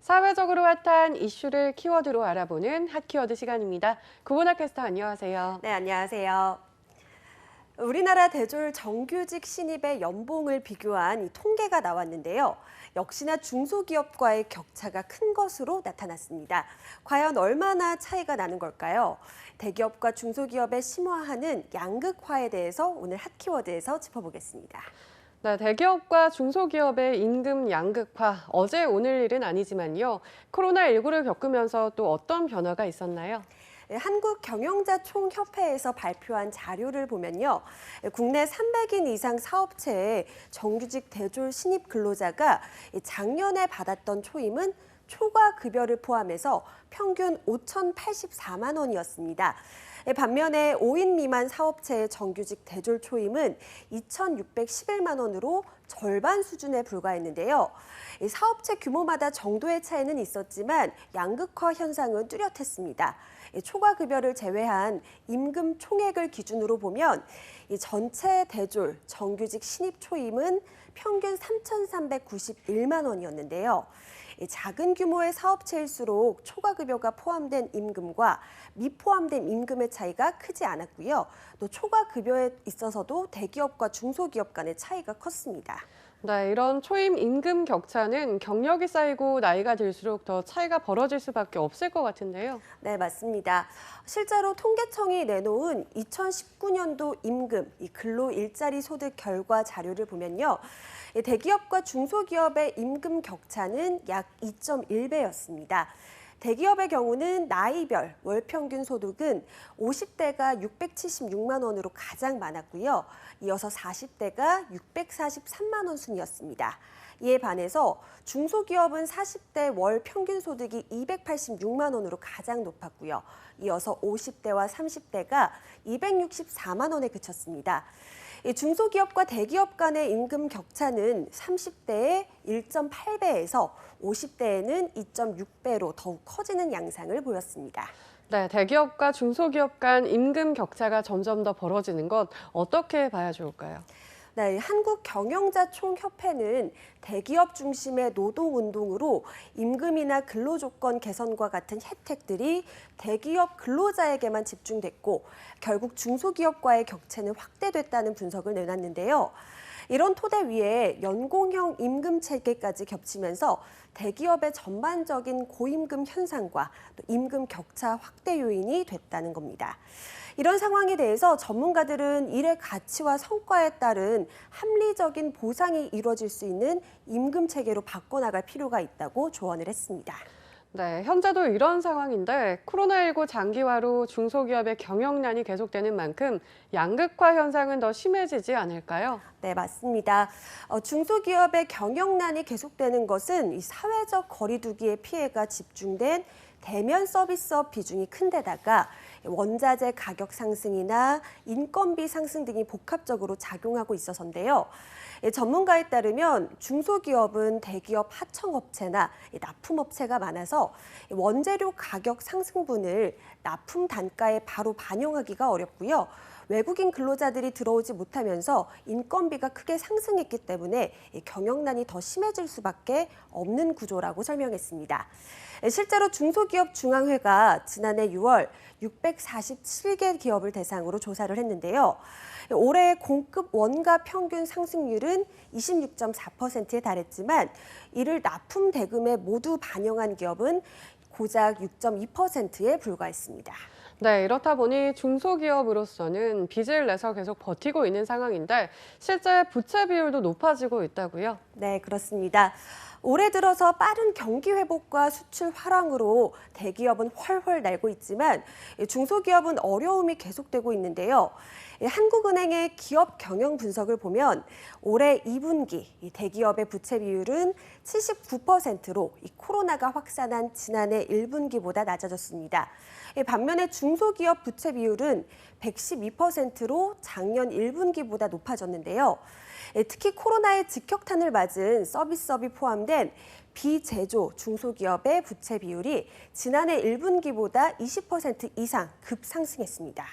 사회적으로 핫한 이슈를 키워드로 알아보는 핫키워드 시간입니다. 구본아 캐스터 안녕하세요. 네, 안녕하세요. 우리나라 대졸 정규직 신입의 연봉을 비교한 이 통계가 나왔는데요. 역시나 중소기업과의 격차가 큰 것으로 나타났습니다. 과연 얼마나 차이가 나는 걸까요? 대기업과 중소기업의 심화하는 양극화에 대해서 오늘 핫키워드에서 짚어보겠습니다. 네, 대기업과 중소기업의 임금 양극화, 어제 오늘 일은 아니지만요. 코로나19를 겪으면서 또 어떤 변화가 있었나요? 한국경영자총협회에서 발표한 자료를 보면요. 국내 300인 이상 사업체의 정규직 대졸 신입 근로자가 작년에 받았던 초임은 초과 급여를 포함해서 평균 5,084만 원이었습니다. 반면에 5인 미만 사업체의 정규직 대졸 초임은 2,611만 원으로 절반 수준에 불과했는데요. 사업체 규모마다 정도의 차이는 있었지만 양극화 현상은 뚜렷했습니다. 초과 급여를 제외한 임금 총액을 기준으로 보면 전체 대졸 정규직 신입 초임은 평균 3,391만 원이었는데요. 작은 규모의 사업체일수록 초과 급여가 포함된 임금과 미포함된 임금의 차이가 크지 않았고요. 또 초과 급여에 있어서도 대기업과 중소기업 간의 차이가 컸습니다. 네, 이런 초임 임금 격차는 경력이 쌓이고 나이가 들수록 더 차이가 벌어질 수밖에 없을 것 같은데요. 네, 맞습니다. 실제로 통계청이 내놓은 2019년도 임금, 이 근로 일자리 소득 결과 자료를 보면요. 대기업과 중소기업의 임금 격차는 약 2.1배였습니다. 대기업의 경우는 나이별 월 평균 소득은 50대가 676만 원으로 가장 많았고요. 이어서 40대가 643만 원 순이었습니다. 이에 반해서 중소기업은 40대 월 평균 소득이 286만 원으로 가장 높았고요. 이어서 50대와 30대가 264만 원에 그쳤습니다. 중소기업과 대기업 간의 임금 격차는 30대의 1.8배에서 50대에는 2.6배로 더욱 커지는 양상을 보였습니다. 네, 대기업과 중소기업 간 임금 격차가 점점 더 벌어지는 것 어떻게 봐야 좋을까요? 네, 한국경영자총협회는 대기업 중심의 노동운동으로 임금이나 근로조건 개선과 같은 혜택들이 대기업 근로자에게만 집중됐고 결국 중소기업과의 격차는 확대됐다는 분석을 내놨는데요. 이런 토대 위에 연공형 임금 체계까지 겹치면서 대기업의 전반적인 고임금 현상과 또 임금 격차 확대 요인이 됐다는 겁니다. 이런 상황에 대해서 전문가들은 일의 가치와 성과에 따른 합리적인 보상이 이루어질 수 있는 임금 체계로 바꿔나갈 필요가 있다고 조언을 했습니다. 네, 현재도 이런 상황인데 코로나19 장기화로 중소기업의 경영난이 계속되는 만큼 양극화 현상은 더 심해지지 않을까요? 네, 맞습니다. 중소기업의 경영난이 계속되는 것은 이 사회적 거리두기의 피해가 집중된 대면 서비스업 비중이 큰 데다가 원자재 가격 상승이나 인건비 상승 등이 복합적으로 작용하고 있어서인데요. 전문가에 따르면 중소기업은 대기업 하청업체나 납품업체가 많아서 원재료 가격 상승분을 납품 단가에 바로 반영하기가 어렵고요. 외국인 근로자들이 들어오지 못하면서 인건비가 크게 상승했기 때문에 경영난이 더 심해질 수밖에 없는 구조라고 설명했습니다. 실제로 중소기업 중앙회가 지난해 6월 647개 기업을 대상으로 조사를 했는데요. 올해 공급 원가 평균 상승률은 26.4%에 달했지만 이를 납품 대금에 모두 반영한 기업은 고작 6.2%에 불과했습니다. 네, 이렇다 보니 중소기업으로서는 빚을 내서 계속 버티고 있는 상황인데 실제 부채 비율도 높아지고 있다고요? 네, 그렇습니다. 올해 들어서 빠른 경기 회복과 수출 활황으로 대기업은 훨훨 날고 있지만 중소기업은 어려움이 계속되고 있는데요. 한국은행의 기업 경영 분석을 보면 올해 2분기 대기업의 부채 비율은 79%로 코로나가 확산한 지난해 1분기보다 낮아졌습니다. 반면에 중소기업 부채 비율은 112%로 작년 1분기보다 높아졌는데요. 특히 코로나의 직격탄을 맞은 서비스업이 포함된 비제조 중소기업의 부채 비율이 지난해 1분기보다 20% 이상 급상승했습니다.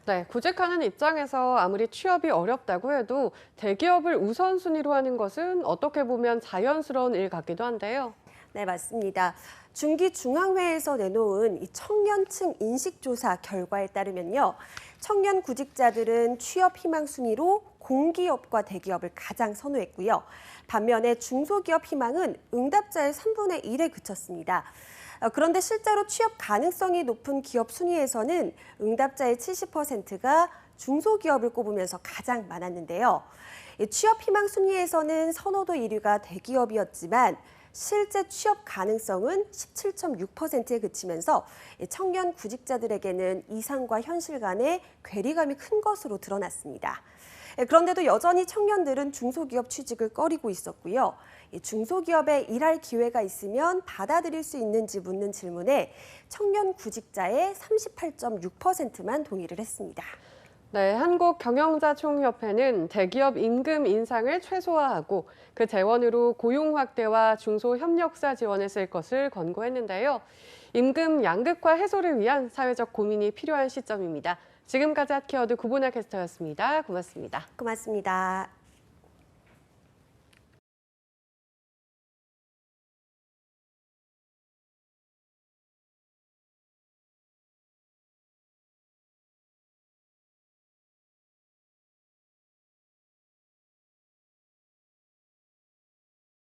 네, 구직하는 입장에서 아무리 취업이 어렵다고 해도 대기업을 우선순위로 하는 것은 어떻게 보면 자연스러운 일 같기도 한데요. 네, 맞습니다. 중기중앙회에서 내놓은 이 청년층 인식조사 결과에 따르면요. 청년 구직자들은 취업 희망 순위로 공기업과 대기업을 가장 선호했고요. 반면에 중소기업 희망은 응답자의 3분의 1에 그쳤습니다. 그런데 실제로 취업 가능성이 높은 기업 순위에서는 응답자의 70%가 중소기업을 꼽으면서 가장 많았는데요. 취업 희망 순위에서는 선호도 1위가 대기업이었지만 실제 취업 가능성은 17.6%에 그치면서 청년 구직자들에게는 이상과 현실 간의 괴리감이 큰 것으로 드러났습니다. 그런데도 여전히 청년들은 중소기업 취직을 꺼리고 있었고요. 중소기업에 일할 기회가 있으면 받아들일 수 있는지 묻는 질문에 청년 구직자의 38.6%만 동의를 했습니다. 네, 한국경영자총협회는 대기업 임금 인상을 최소화하고 그 재원으로 고용 확대와 중소협력사 지원에 쓸 것을 권고했는데요. 임금 양극화 해소를 위한 사회적 고민이 필요한 시점입니다. 지금까지 핫키워드 구본아 캐스터였습니다. 고맙습니다. 고맙습니다.